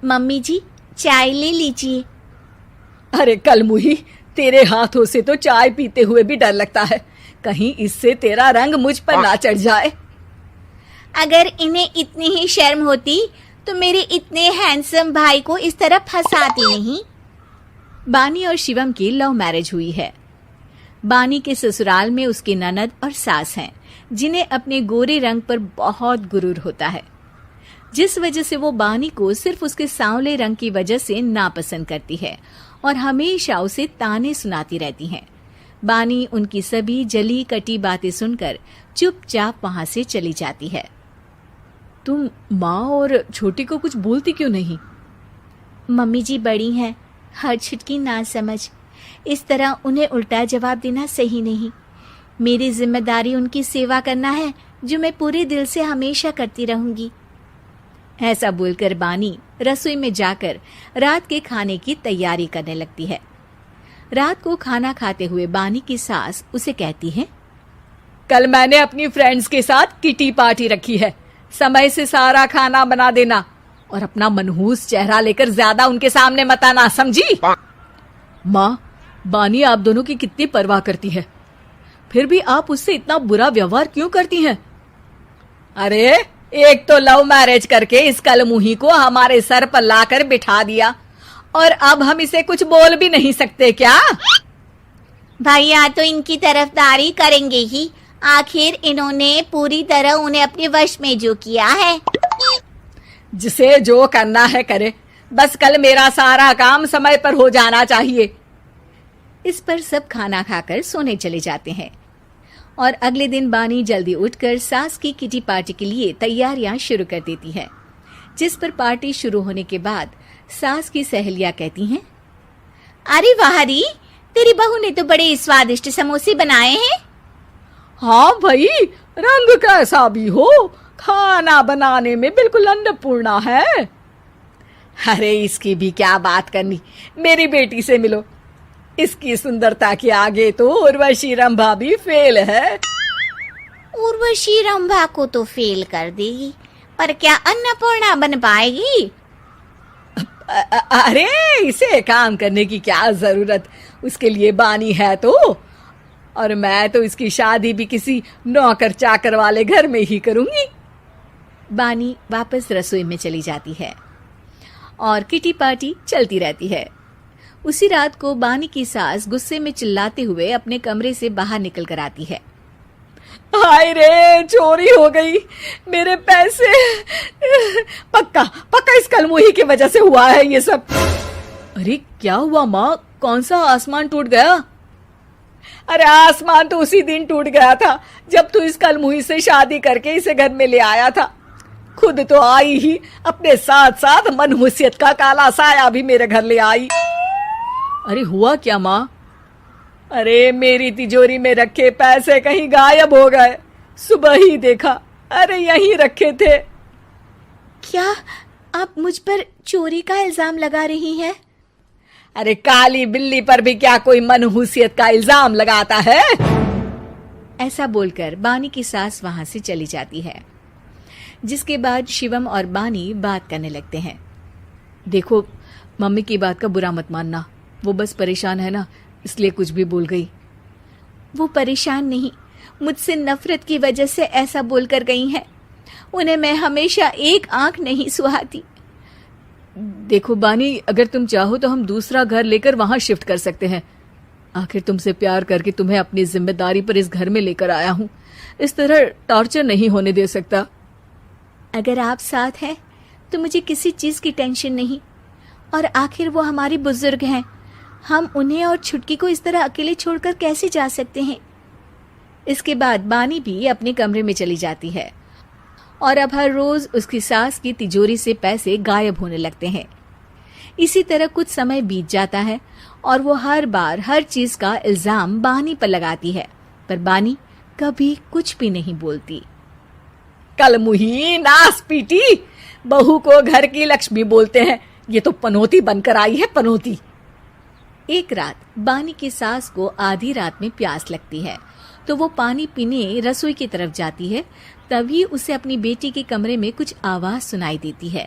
Mummy जी, चाय ले लीजिए। अरे कलमुही, तेरे हाथों से तो चाय पीते हुए भी डर लगता है, कहीं इससे तेरा रंग मुझ पर ना चढ़ जाए। अगर इन्हें इतनी ही शर्म होती तो मेरे इतने हैंडसम भाई को इस तरह फंसाती नहीं। बानी और शिवम की लव मैरिज हुई है। बानी के ससुराल में उसकी ननद और सास हैं, जिन्हें अपने गोरे रंग पर बहुत गुरूर होता है, जिस वजह से वो बानी को सिर्फ उसके सांवले रंग की वजह से नापसंद करती है और हमेशा उसे ताने सुनाती रहती हैं। बानी उनकी सभी जली कटी बातें सुनकर चुपचाप वहां से चली जाती है। तुम माँ और छोटी को कुछ बोलती क्यों नहीं? मम्मी जी बड़ी हैं, हर छुटकी ना समझ, इस तरह उन्हें उल्टा जवाब देना सही नहीं। मेरी जिम्मेदारी उनकी सेवा करना है, जो मैं पूरे दिल से हमेशा करती रहूंगी। ऐसा बोलकर बानी रसोई में जाकर रात के खाने की तैयारी करने लगती है। रात को खाना खाते हुए बानी की सास उसे कहती है, कल मैंने अपनी फ्रेंड्स के साथ किटी पार्टी रखी है, समय से सारा खाना बना देना और अपना मनहूस चेहरा लेकर ज्यादा उनके सामने मत आना, समझी? माँ, बानी आप दोनों की कितनी परवाह करती है, फिर भी आप उससे इतना बुरा व्यवहार क्यों करती हैं? अरे एक तो लव मैरिज करके इस कलमुही को हमारे सर पर लाकर बिठा दिया और अब हम इसे कुछ बोल भी नहीं सकते क्या? भैया तो इनकी तरफदारी करेंगे ही, आखिर इन्होंने पूरी तरह उन्हें अपने वश में जो किया है। जिसे जो करना है करे, बस कल मेरा सारा काम समय पर हो जाना चाहिए। इस पर सब खाना खाकर सोने चले जाते हैं और अगले दिन बानी जल्दी उठकर सास की किटी पार्टी के लिए तैयारियां शुरू कर देती है, जिस पर पार्टी शुरू होने के बाद सास की सहेलियां कहती हैं, अरे वाह री, तेरी बहू ने तो बड़े स्वादिष्ट समोसे बनाए हैं। हाँ भाई, रंग कैसा भी हो, खाना बनाने में बिल्कुल अन्नपूर्णा है। अरे इसकी भी क्या बात करनी, मेरी बेटी से मिलो, इसकी सुंदरता के आगे तो उर्वशी रंभा भी फेल है। उर्वशी रंभा को तो फेल कर देगी, पर क्या अन्नपूर्णा बन पाएगी? अरे इसे काम करने की क्या जरूरत, उसके लिए बानी है तो, और मैं तो इसकी शादी भी किसी नौकर चाकर वाले घर में ही करूंगी। बानी वापस रसोई में चली जाती है और किटी पार्टी चलती रहती है। उसी रात को बानी की सास गुस्से में चिल्लाते हुए अपने कमरे से बाहर निकल कर आती है। हाय रे, चोरी हो गई, मेरे पैसे, पक्का पक्का इस कलमुही की वजह से हुआ है ये सब। अरे क्या हुआ माँ, कौन सा आसमान टूट गया? अरे आसमान तो उसी दिन टूट गया था जब तू इस कलमुही से शादी करके इसे घर में ले आया था। खुद तो आई ही, अपने साथ साथ मनहूसियत का काला साया भी मेरे घर ले आई। अरे हुआ क्या माँ? अरे मेरी तिजोरी में रखे पैसे कहीं गायब हो गए, सुबह ही देखा, अरे यहीं रखे थे। क्या आप मुझ पर चोरी का इल्जाम लगा रही हैं? अरे काली बिल्ली पर भी क्या कोई मनहूसियत का इल्जाम लगाता है? ऐसा बोलकर बानी की सास वहां से चली जाती है, जिसके बाद शिवम और बानी बात करने लगते हैं। देखो, मम्मी की बात का बुरा मत मानना, वो बस परेशान है ना, इसलिए कुछ भी बोल गई। वो परेशान नहीं, मुझसे नफरत की वजह से ऐसा बोलकर गई हैं। उन्हें मैं हमेशा एक आंख नहीं सुहाती। देखो बानी, अगर तुम चाहो तो हम दूसरा घर लेकर वहां शिफ्ट कर सकते हैं। आखिर तुमसे प्यार करके तुम्हें अपनी जिम्मेदारी पर इस घर में लेकर आया हूं, इस तरह टॉर्चर नहीं होने दे सकता। अगर आप साथ हैं तो मुझे किसी चीज की टेंशन नहीं, और आखिर वो हमारी बुजुर्ग हैं, हम उन्हें और छुटकी को इस तरह अकेले छोड़कर कैसे जा सकते हैं। इसके बाद बानी भी अपने कमरे में चली जाती है और अब हर रोज उसकी सास की तिजोरी से पैसे गायब होने लगते हैं। इसी तरह कुछ समय बीत जाता है और वो हर बार हर चीज का इल्जाम बानी पर लगाती है, पर बानी कभी कुछ भी नहीं बोलती। कलमुही नास पीटी, बहू को घर की लक्ष्मी बोलते हैं, ये तो पनौती बनकर आई है, पनौती। एक रात बानी की सास को आधी रात में प्यास लगती है, तो वो पानी पीने रसोई की तरफ जाती है। तभी उसे अपनी बेटी के कमरे में कुछ आवाज सुनाई देती है।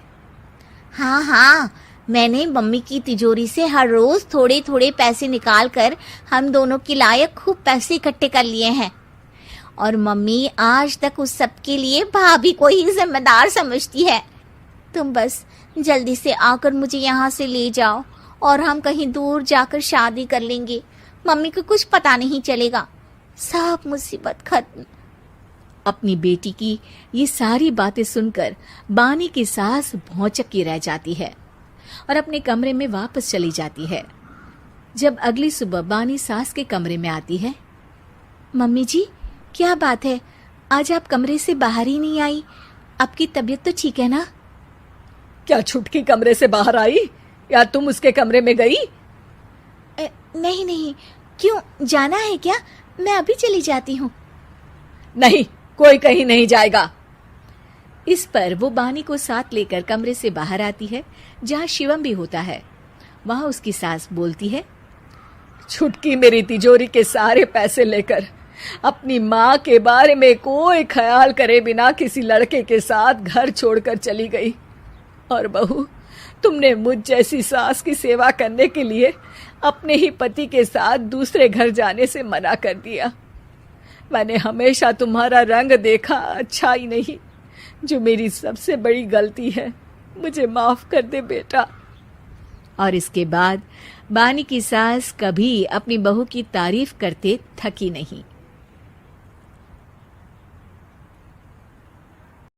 हाँ हाँ, मैंने मम्मी की तिजोरी से हर रोज थोड़े थोड़े पैसे निकाल कर हम दोनों के लायक खूब पैसे इकट्ठे कर लिए हैं। और मम्मी आज तक उस सब के लिए भाभी को ही जिम्मेदार समझती है। तुम बस जल्दी से आकर मुझे यहाँ से ले जाओ और हम कहीं दूर जाकर शादी कर लेंगे। मम्मी को कुछ पता नहीं चलेगा, सब मुसीबत खत्म। अपनी बेटी की ये सारी बातें सुनकर बानी की सास भौंचक्की रह जाती है और अपने कमरे में वापस चली जाती है। जब अगली सुबह बानी सास के कमरे में आती है, मम्मी जी, क्या बात है, आज आप कमरे से बाहर ही नहीं आई? आपकी तबीयत तो ठीक है ना? क्या छुटकी कमरे से बाहर आई या तुम उसके कमरे में गई? नहीं नहीं, क्यों, जाना है क्या? मैं अभी चली जाती हूँ। नहीं, कोई कहीं नहीं जाएगा। इस पर वो बानी को साथ लेकर कमरे से बाहर आती है, जहाँ शिवम भी होता है। वहां उसकी सास बोलती है, छुटकी मेरी तिजोरी के सारे पैसे लेकर अपनी माँ के बारे में कोई ख्याल करे बिना किसी लड़के के साथ घर छोड़कर चली गई। और बहू, तुमने मुझ जैसी सास की सेवा करने के लिए अपने ही पति के साथ दूसरे घर जाने से मना कर दिया। मैंने हमेशा तुम्हारा रंग देखा अच्छा ही नहीं, जो मेरी सबसे बड़ी गलती है। मुझे माफ कर दे बेटा। और इसके बाद बानी की सास कभी अपनी बहू की तारीफ करते थकी नहीं।